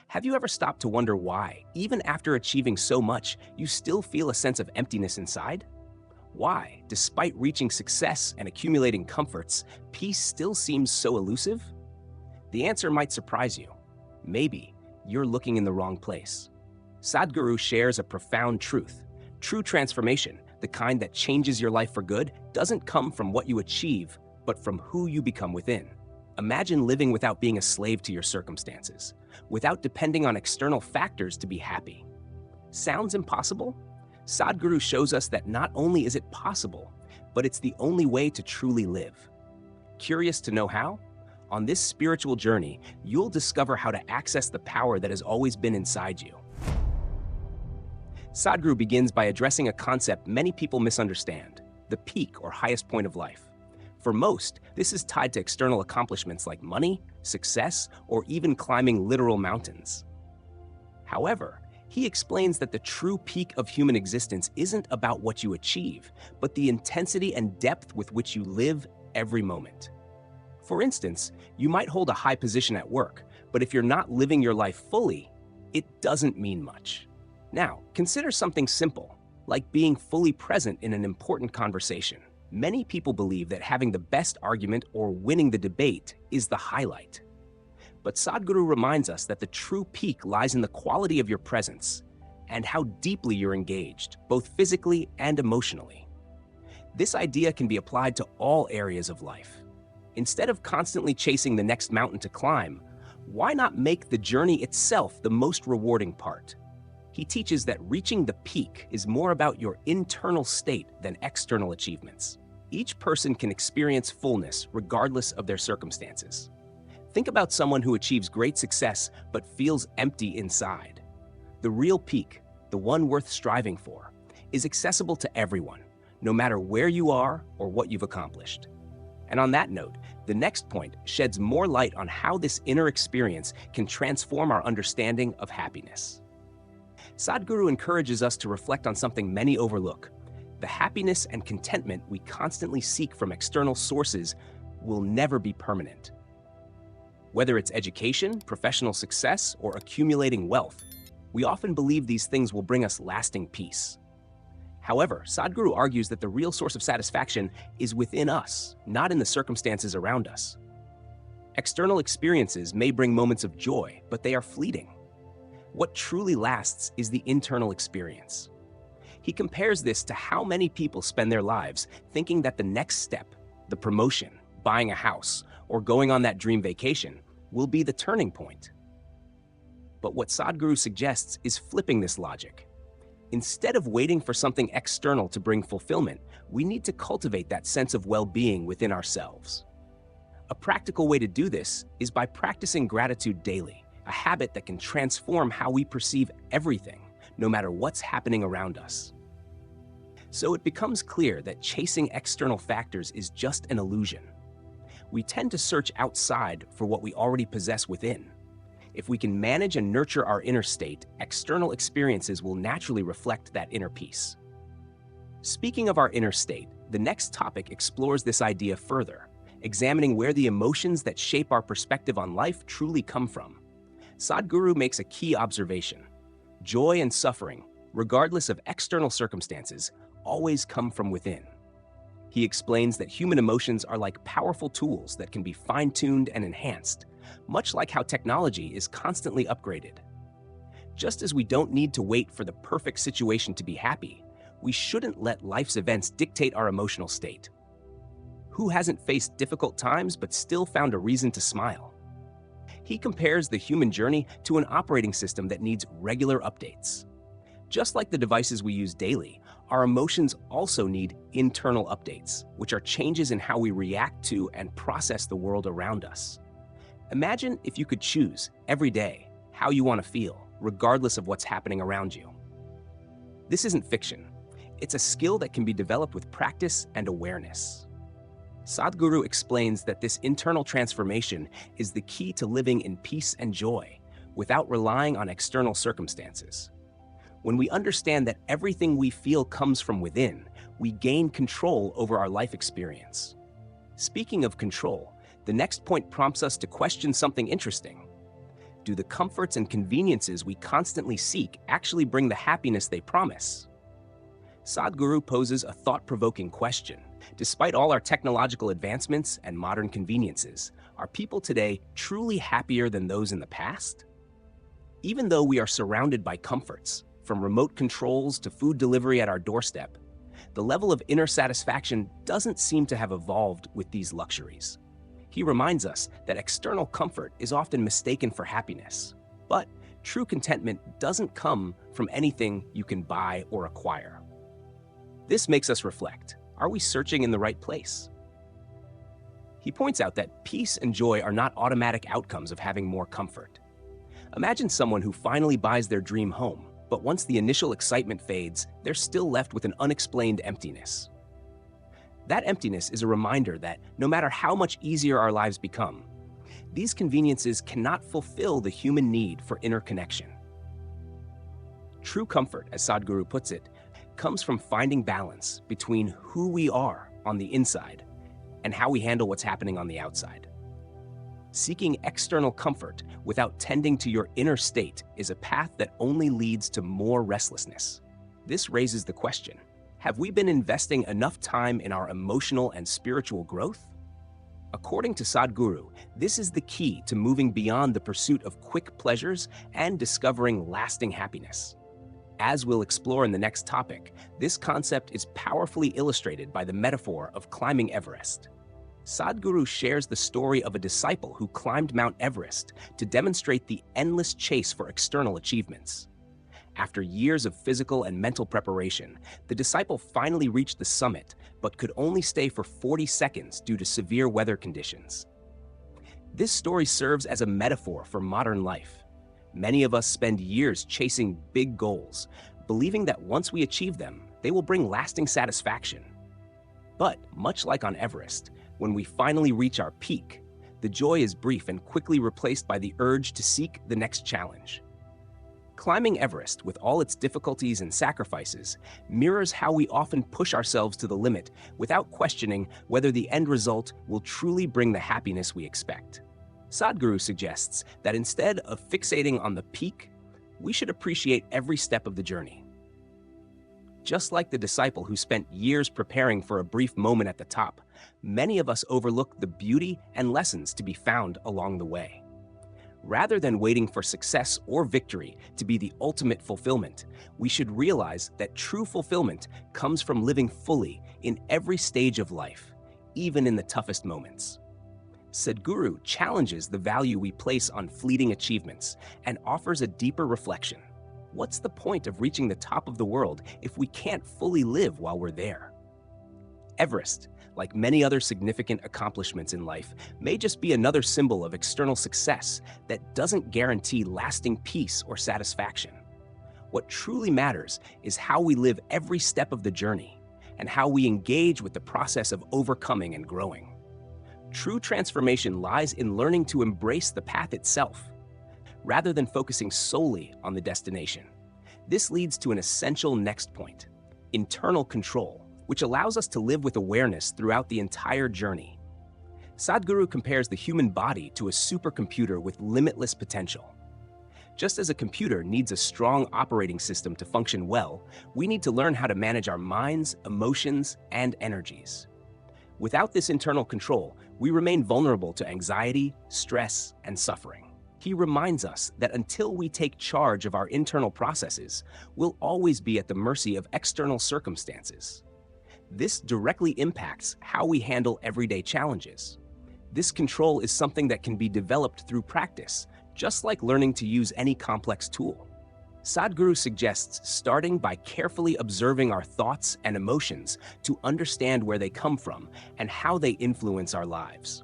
Have you ever stopped to wonder why, even after achieving so much, you still feel a sense of emptiness inside? Why, despite reaching success and accumulating comforts, peace still seems so elusive? The answer might surprise you. Maybe you're looking in the wrong place. Sadhguru shares a profound truth. True transformation, the kind that changes your life for good, doesn't come from what you achieve, but from who you become within. Imagine living without being a slave to your circumstances, without depending on external factors to be happy. Sounds impossible? Sadhguru shows us that not only is it possible, but it's the only way to truly live. Curious to know how? On this spiritual journey, you'll discover how to access the power that has always been inside you. Sadhguru begins by addressing a concept many people misunderstand: the peak or highest point of life. For most, this is tied to external accomplishments like money, success, or even climbing literal mountains. However, he explains that the true peak of human existence isn't about what you achieve, but the intensity and depth with which you live every moment. For instance, you might hold a high position at work, but if you're not living your life fully, it doesn't mean much. Now, consider something simple, like being fully present in an important conversation. Many people believe that having the best argument or winning the debate is the highlight. But Sadhguru reminds us that the true peak lies in the quality of your presence and how deeply you're engaged, both physically and emotionally. This idea can be applied to all areas of life. Instead of constantly chasing the next mountain to climb, why not make the journey itself the most rewarding part? He teaches that reaching the peak is more about your internal state than external achievements. Each person can experience fullness regardless of their circumstances. Think about someone who achieves great success but feels empty inside. The real peak, the one worth striving for, is accessible to everyone, no matter where you are or what you've accomplished. And on that note, the next point sheds more light on how this inner experience can transform our understanding of happiness. Sadhguru encourages us to reflect on something many overlook. The happiness and contentment we constantly seek from external sources will never be permanent. Whether it's education, professional success, or accumulating wealth, we often believe these things will bring us lasting peace. However, Sadhguru argues that the real source of satisfaction is within us, not in the circumstances around us. External experiences may bring moments of joy, but they are fleeting. What truly lasts is the internal experience. He compares this to how many people spend their lives thinking that the next step, the promotion, buying a house, or going on that dream vacation, will be the turning point. But what Sadhguru suggests is flipping this logic. Instead of waiting for something external to bring fulfillment, we need to cultivate that sense of well-being within ourselves. A practical way to do this is by practicing gratitude daily, a habit that can transform how we perceive everything, no matter what's happening around us. So it becomes clear that chasing external factors is just an illusion. We tend to search outside for what we already possess within. If we can manage and nurture our inner state, external experiences will naturally reflect that inner peace. Speaking of our inner state, the next topic explores this idea further, examining where the emotions that shape our perspective on life truly come from. Sadhguru makes a key observation. Joy and suffering, regardless of external circumstances, always come from within. He explains that human emotions are like powerful tools that can be fine-tuned and enhanced, much like how technology is constantly upgraded. Just as we don't need to wait for the perfect situation to be happy, we shouldn't let life's events dictate our emotional state. Who hasn't faced difficult times but still found a reason to smile? He compares the human journey to an operating system that needs regular updates. Just like the devices we use daily, our emotions also need internal updates, which are changes in how we react to and process the world around us. Imagine if you could choose every day how you want to feel, regardless of what's happening around you. This isn't fiction. It's a skill that can be developed with practice and awareness. Sadhguru explains that this internal transformation is the key to living in peace and joy, without relying on external circumstances. When we understand that everything we feel comes from within, we gain control over our life experience. Speaking of control, the next point prompts us to question something interesting. do the comforts and conveniences we constantly seek actually bring the happiness they promise? Sadhguru poses a thought-provoking question. Despite all our technological advancements and modern conveniences, are people today truly happier than those in the past? Even though we are surrounded by comforts, from remote controls to food delivery at our doorstep, the level of inner satisfaction doesn't seem to have evolved with these luxuries. He reminds us that external comfort is often mistaken for happiness, but true contentment doesn't come from anything you can buy or acquire. This makes us reflect. Are we searching in the right place? He points out that peace and joy are not automatic outcomes of having more comfort. Imagine someone who finally buys their dream home, but once the initial excitement fades, they're still left with an unexplained emptiness. That emptiness is a reminder that no matter how much easier our lives become, these conveniences cannot fulfill the human need for inner connection. True comfort, as Sadhguru puts it, comes from finding balance between who we are on the inside and how we handle what's happening on the outside. Seeking external comfort without tending to your inner state is a path that only leads to more restlessness. This raises the question, have we been investing enough time in our emotional and spiritual growth? According to Sadhguru, this is the key to moving beyond the pursuit of quick pleasures and discovering lasting happiness. As we'll explore in the next topic, this concept is powerfully illustrated by the metaphor of climbing Everest. Sadhguru shares the story of a disciple who climbed Mount Everest to demonstrate the endless chase for external achievements. After years of physical and mental preparation, the disciple finally reached the summit, but could only stay for 40 seconds due to severe weather conditions. This story serves as a metaphor for modern life. Many of us spend years chasing big goals, believing that once we achieve them, they will bring lasting satisfaction. But much like on Everest, when we finally reach our peak, the joy is brief and quickly replaced by the urge to seek the next challenge. Climbing Everest, with all its difficulties and sacrifices, mirrors how we often push ourselves to the limit without questioning whether the end result will truly bring the happiness we expect. Sadhguru suggests that instead of fixating on the peak, we should appreciate every step of the journey. Just like the disciple who spent years preparing for a brief moment at the top, many of us overlook the beauty and lessons to be found along the way. Rather than waiting for success or victory to be the ultimate fulfillment, we should realize that true fulfillment comes from living fully in every stage of life, even in the toughest moments. Sadhguru challenges the value we place on fleeting achievements and offers a deeper reflection. What's the point of reaching the top of the world if we can't fully live while we're there? Everest, like many other significant accomplishments in life, may just be another symbol of external success that doesn't guarantee lasting peace or satisfaction. What truly matters is how we live every step of the journey and how we engage with the process of overcoming and growing. True transformation lies in learning to embrace the path itself, rather than focusing solely on the destination. This leads to an essential next point: internal control, which allows us to live with awareness throughout the entire journey. Sadhguru compares the human body to a supercomputer with limitless potential. Just as a computer needs a strong operating system to function well, we need to learn how to manage our minds, emotions, and energies. Without this internal control, we remain vulnerable to anxiety, stress, and suffering. He reminds us that until we take charge of our internal processes, we'll always be at the mercy of external circumstances. This directly impacts how we handle everyday challenges. This control is something that can be developed through practice, just like learning to use any complex tool. Sadhguru suggests starting by carefully observing our thoughts and emotions to understand where they come from and how they influence our lives.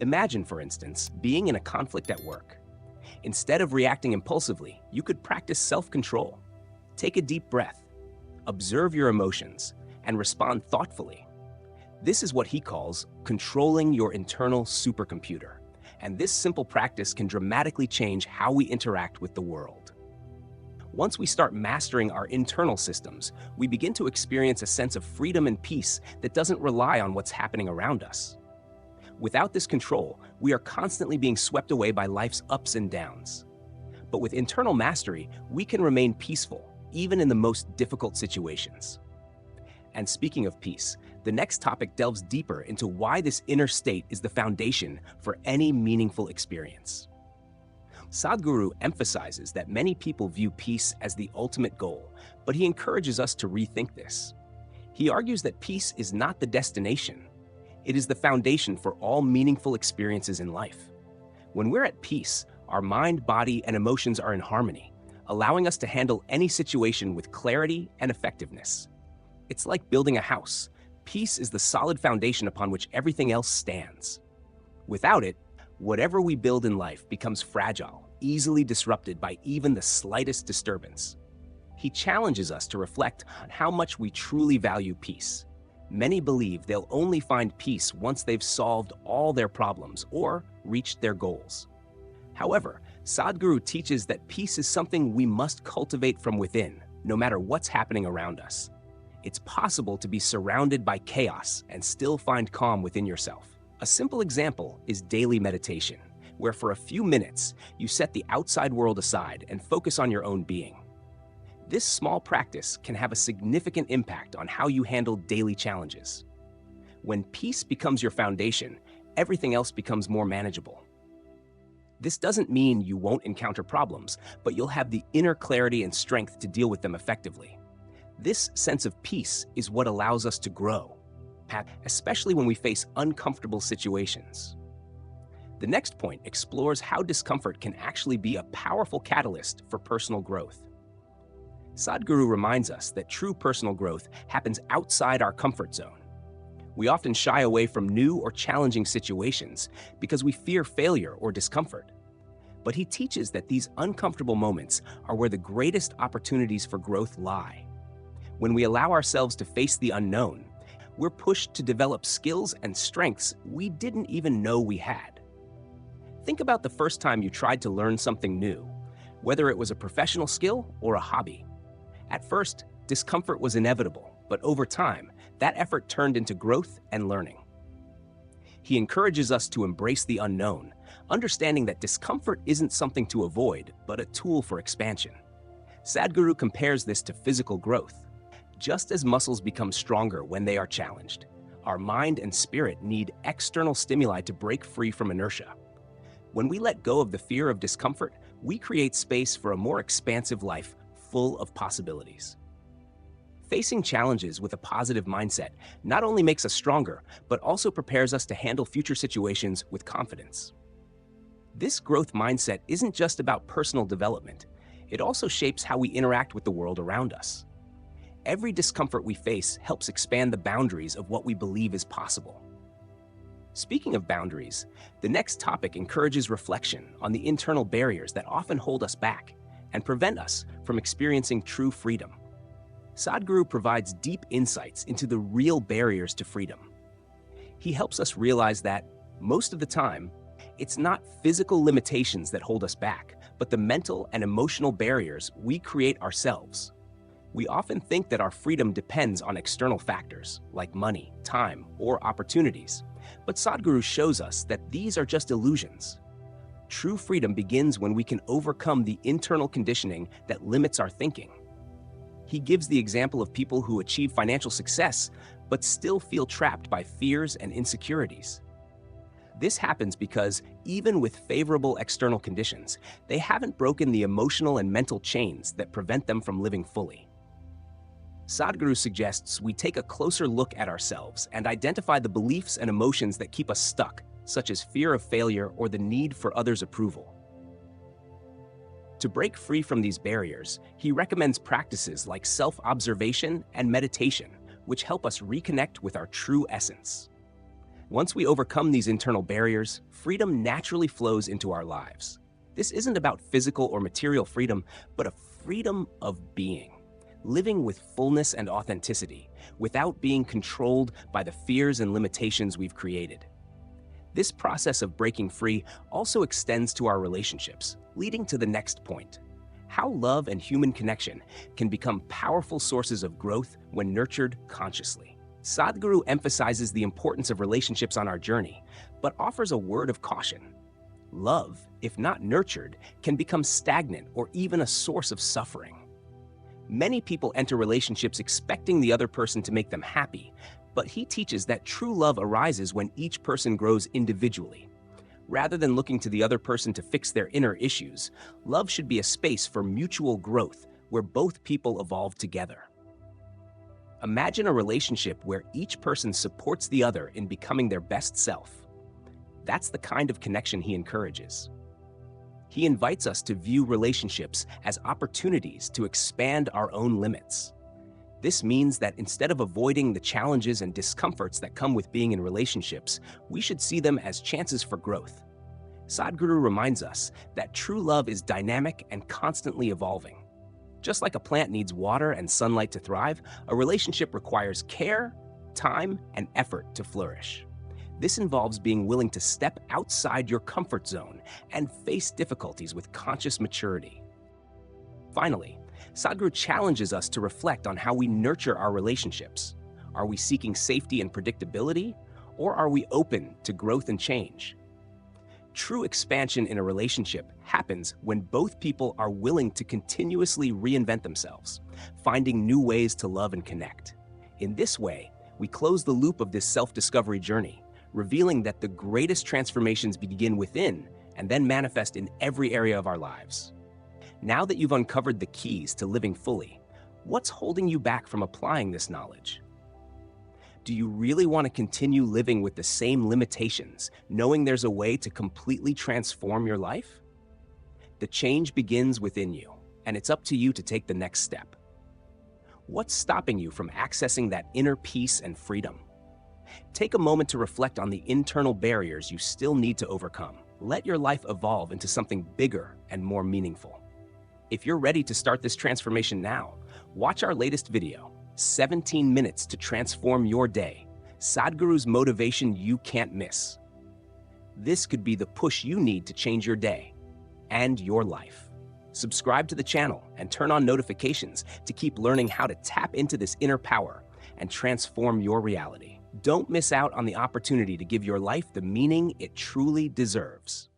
Imagine, for instance, being in a conflict at work. Instead of reacting impulsively, you could practice self-control. Take a deep breath, observe your emotions, and respond thoughtfully. This is what he calls controlling your internal supercomputer, and this simple practice can dramatically change how we interact with the world. Once we start mastering our internal systems, we begin to experience a sense of freedom and peace that doesn't rely on what's happening around us. Without this control, we are constantly being swept away by life's ups and downs. But with internal mastery, we can remain peaceful, even in the most difficult situations. And speaking of peace, the next topic delves deeper into why this inner state is the foundation for any meaningful experience. Sadhguru emphasizes that many people view peace as the ultimate goal, but he encourages us to rethink this. He argues that peace is not the destination. It is the foundation for all meaningful experiences in life. When we're at peace, our mind, body, and emotions are in harmony, allowing us to handle any situation with clarity and effectiveness. It's like building a house. Peace is the solid foundation upon which everything else stands. Without it, whatever we build in life becomes fragile, easily disrupted by even the slightest disturbance. He challenges us to reflect on how much we truly value peace. Many believe they'll only find peace once they've solved all their problems or reached their goals. However, Sadhguru teaches that peace is something we must cultivate from within, no matter what's happening around us. It's possible to be surrounded by chaos and still find calm within yourself. A simple example is daily meditation, where for a few minutes, you set the outside world aside and focus on your own being. This small practice can have a significant impact on how you handle daily challenges. When peace becomes your foundation, everything else becomes more manageable. This doesn't mean you won't encounter problems, but you'll have the inner clarity and strength to deal with them effectively. This sense of peace is what allows us to grow, especially when we face uncomfortable situations. The next point explores how discomfort can actually be a powerful catalyst for personal growth. Sadhguru reminds us that true personal growth happens outside our comfort zone. We often shy away from new or challenging situations because we fear failure or discomfort. But he teaches that these uncomfortable moments are where the greatest opportunities for growth lie. When we allow ourselves to face the unknown, we're pushed to develop skills and strengths we didn't even know we had. Think about the first time you tried to learn something new, whether it was a professional skill or a hobby. At first, discomfort was inevitable, but over time, that effort turned into growth and learning. He encourages us to embrace the unknown, understanding that discomfort isn't something to avoid, but a tool for expansion. Sadhguru compares this to physical growth. Just as muscles become stronger when they are challenged, our mind and spirit need external stimuli to break free from inertia. When we let go of the fear of discomfort, we create space for a more expansive life full of possibilities. Facing challenges with a positive mindset not only makes us stronger, but also prepares us to handle future situations with confidence. This growth mindset isn't just about personal development. It also shapes how we interact with the world around us. Every discomfort we face helps expand the boundaries of what we believe is possible. Speaking of boundaries, the next topic encourages reflection on the internal barriers that often hold us back and prevent us from experiencing true freedom. Sadhguru provides deep insights into the real barriers to freedom. He helps us realize that, most of the time, it's not physical limitations that hold us back, but the mental and emotional barriers we create ourselves. We often think that our freedom depends on external factors, like money, time, or opportunities. But Sadhguru shows us that these are just illusions. True freedom begins when we can overcome the internal conditioning that limits our thinking. He gives the example of people who achieve financial success, but still feel trapped by fears and insecurities. This happens because, even with favorable external conditions, they haven't broken the emotional and mental chains that prevent them from living fully. Sadhguru suggests we take a closer look at ourselves and identify the beliefs and emotions that keep us stuck, such as fear of failure or the need for others' approval. To break free from these barriers, he recommends practices like self-observation and meditation, which help us reconnect with our true essence. Once we overcome these internal barriers, freedom naturally flows into our lives. This isn't about physical or material freedom, but a freedom of being. Living with fullness and authenticity, without being controlled by the fears and limitations we've created. This process of breaking free also extends to our relationships, leading to the next point: how love and human connection can become powerful sources of growth when nurtured consciously. Sadhguru emphasizes the importance of relationships on our journey, but offers a word of caution. Love, if not nurtured, can become stagnant or even a source of suffering. Many people enter relationships expecting the other person to make them happy, but he teaches that true love arises when each person grows individually. Rather than looking to the other person to fix their inner issues, love should be a space for mutual growth where both people evolve together. Imagine a relationship where each person supports the other in becoming their best self. That's the kind of connection he encourages. He invites us to view relationships as opportunities to expand our own limits. This means that instead of avoiding the challenges and discomforts that come with being in relationships, we should see them as chances for growth. Sadhguru reminds us that true love is dynamic and constantly evolving. Just like a plant needs water and sunlight to thrive, a relationship requires care, time, and effort to flourish. This involves being willing to step outside your comfort zone and face difficulties with conscious maturity. Finally, Sadhguru challenges us to reflect on how we nurture our relationships. Are we seeking safety and predictability, or are we open to growth and change? True expansion in a relationship happens when both people are willing to continuously reinvent themselves, finding new ways to love and connect. In this way, we close the loop of this self-discovery journey, revealing that the greatest transformations begin within and then manifest in every area of our lives. Now that you've uncovered the keys to living fully, what's holding you back from applying this knowledge? Do you really want to continue living with the same limitations, knowing there's a way to completely transform your life? The change begins within you, and it's up to you to take the next step. What's stopping you from accessing that inner peace and freedom? Take a moment to reflect on the internal barriers you still need to overcome. Let your life evolve into something bigger and more meaningful. If you're ready to start this transformation now, watch our latest video, 17 Minutes to Transform Your Day, Sadhguru's motivation you can't miss. This could be the push you need to change your day and your life. Subscribe to the channel and turn on notifications to keep learning how to tap into this inner power and transform your reality. Don't miss out on the opportunity to give your life the meaning it truly deserves.